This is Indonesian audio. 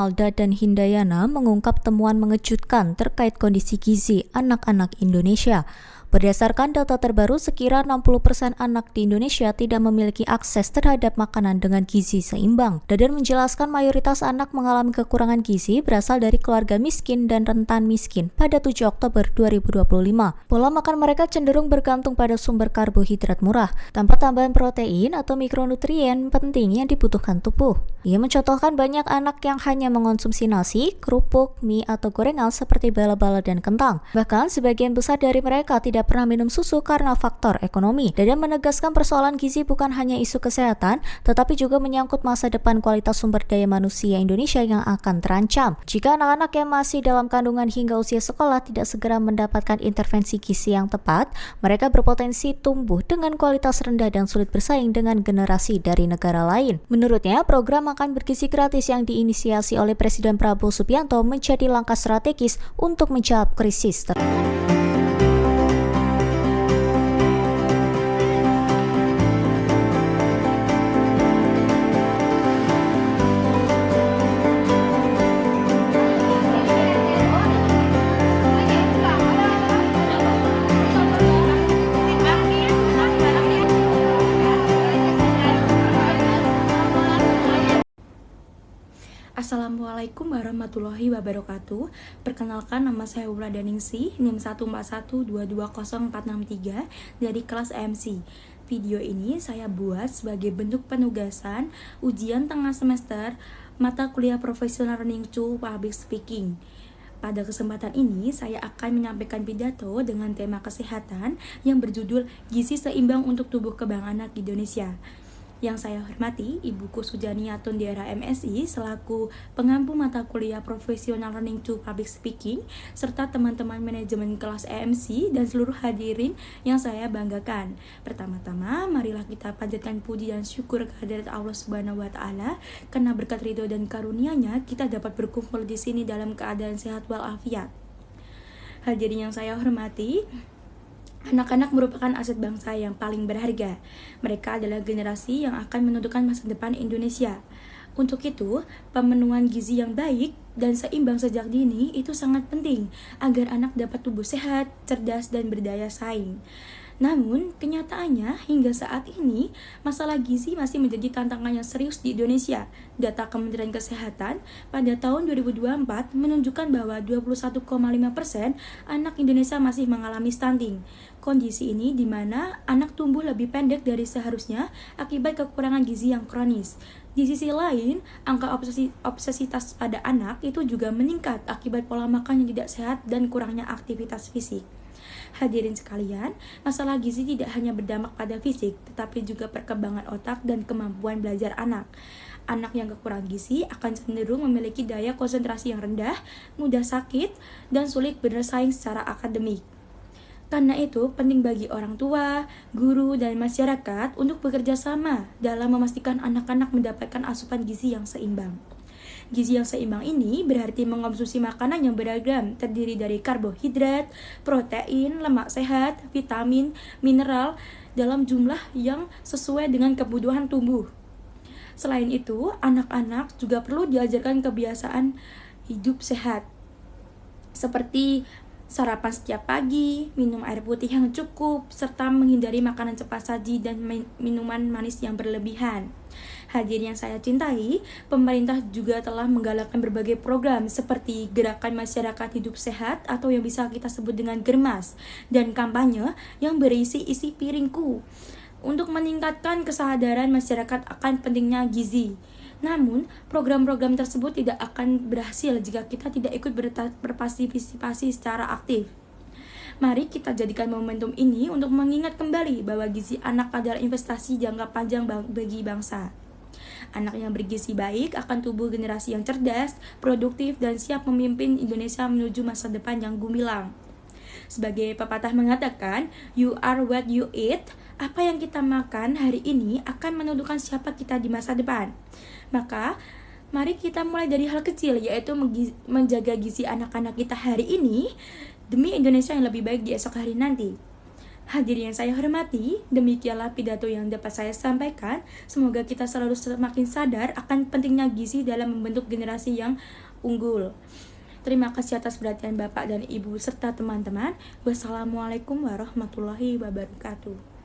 Malda dan Hindayana mengungkap temuan mengejutkan terkait kondisi gizi anak-anak Indonesia. Berdasarkan data terbaru, sekira 60% anak di Indonesia tidak memiliki akses terhadap makanan dengan gizi seimbang. Dadan menjelaskan mayoritas anak mengalami kekurangan gizi berasal dari keluarga miskin dan rentan miskin pada 7 Oktober 2025. Pola makan mereka cenderung bergantung pada sumber karbohidrat murah, tanpa tambahan protein atau mikronutrien penting yang dibutuhkan tubuh. Ia mencontohkan banyak anak yang hanya mengonsumsi nasi, kerupuk, mie, atau gorengan seperti bala-bala dan kentang. Bahkan sebagian besar dari mereka tidak pernah minum susu karena faktor ekonomi. Dadan menegaskan persoalan gizi bukan hanya isu kesehatan, tetapi juga menyangkut masa depan kualitas sumber daya manusia Indonesia yang akan terancam. Jika anak-anak yang masih dalam kandungan hingga usia sekolah tidak segera mendapatkan intervensi gizi yang tepat, mereka berpotensi tumbuh dengan kualitas rendah dan sulit bersaing dengan generasi dari negara lain. Menurutnya, program makan bergizi gratis yang diinisiasi oleh Presiden Prabowo Subianto menjadi langkah strategis untuk menjawab krisis Assalamualaikum warahmatullahi wabarakatuh. Perkenalkan, nama saya Wulandningsih, NIM 141220463 dari kelas MC. Video ini saya buat sebagai bentuk penugasan ujian tengah semester mata kuliah Professional Learning to Public Speaking. Pada kesempatan ini, saya akan menyampaikan pidato dengan tema kesehatan yang berjudul Gizi Seimbang untuk Tubuh Kembang Anak Indonesia. Yang saya hormati Ibuku Sujaniatun Diara MSI selaku pengampu mata kuliah Professional Learning to Public Speaking, serta teman-teman manajemen kelas EMC dan seluruh hadirin yang saya banggakan. Pertama-tama, marilah kita panjatkan puji dan syukur kehadirat Allah Subhanahu wa Ta'ala, karena berkat ridho dan karunia-Nya kita dapat berkumpul di sini dalam keadaan sehat walafiat. Hadirin yang saya hormati, anak-anak merupakan aset bangsa yang paling berharga. Mereka adalah generasi yang akan menentukan masa depan Indonesia. Untuk itu, pemenuhan gizi yang baik dan seimbang sejak dini itu sangat penting agar anak dapat tumbuh sehat, cerdas, dan berdaya saing. Namun, kenyataannya hingga saat ini, masalah gizi masih menjadi tantangan yang serius di Indonesia. Data Kementerian Kesehatan pada tahun 2024 menunjukkan bahwa 21,5% anak Indonesia masih mengalami stunting. Kondisi ini di mana anak tumbuh lebih pendek dari seharusnya akibat kekurangan gizi yang kronis. Di sisi lain, angka obesitas pada anak itu juga meningkat akibat pola makan yang tidak sehat dan kurangnya aktivitas fisik. Hadirin sekalian, masalah gizi tidak hanya berdampak pada fisik, tetapi juga perkembangan otak dan kemampuan belajar anak. Anak yang kekurangan gizi akan cenderung memiliki daya konsentrasi yang rendah, mudah sakit, dan sulit bersaing secara akademik. Karena itu, penting bagi orang tua, guru, dan masyarakat untuk bekerja sama dalam memastikan anak-anak mendapatkan asupan gizi yang seimbang. Gizi yang seimbang ini berarti mengonsumsi makanan yang beragam, terdiri dari karbohidrat, protein, lemak sehat, vitamin, mineral dalam jumlah yang sesuai dengan kebutuhan tubuh. Selain itu, anak-anak juga perlu diajarkan kebiasaan hidup sehat, seperti sarapan setiap pagi, minum air putih yang cukup, serta menghindari makanan cepat saji dan minuman manis yang berlebihan. Hadirin yang saya cintai, pemerintah juga telah menggalakkan berbagai program seperti Gerakan Masyarakat Hidup Sehat atau yang bisa kita sebut dengan Germas, dan kampanye yang berisi Isi Piringku untuk meningkatkan kesadaran masyarakat akan pentingnya gizi. Namun, program-program tersebut tidak akan berhasil jika kita tidak ikut berpartisipasi secara aktif. Mari kita jadikan momentum ini untuk mengingat kembali bahwa gizi anak adalah investasi jangka panjang bagi bangsa. Anak yang bergizi baik akan tumbuh generasi yang cerdas, produktif, dan siap memimpin Indonesia menuju masa depan yang gemilang. Sebagai pepatah mengatakan, you are what you eat. Apa yang kita makan hari ini akan menentukan siapa kita di masa depan. Maka, mari kita mulai dari hal kecil, yaitu menjaga gizi anak-anak kita hari ini demi Indonesia yang lebih baik di esok hari nanti. Hadirin yang saya hormati, demikianlah pidato yang dapat saya sampaikan. Semoga kita selalu semakin sadar akan pentingnya gizi dalam membentuk generasi yang unggul. Terima kasih atas perhatian Bapak dan Ibu serta teman-teman. Wassalamualaikum warahmatullahi wabarakatuh.